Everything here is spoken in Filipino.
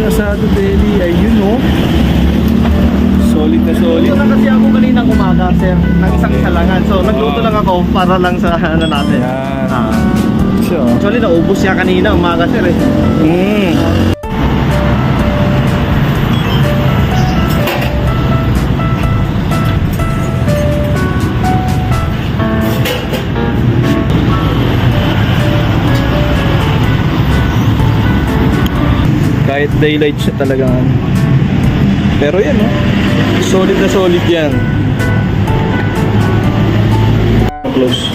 asado deli. Ayun oh. Solid na solid. Ito lang kasi ako kaninang umaga, sir. Nang isang-isa langan. So, nagluto lang ako para lang sa ano natin. Yan. So, Actually, naubos siya kanina umaga, sir eh. Kahit daylight siya talagang pero yan oh. Solid na solid yan. Close.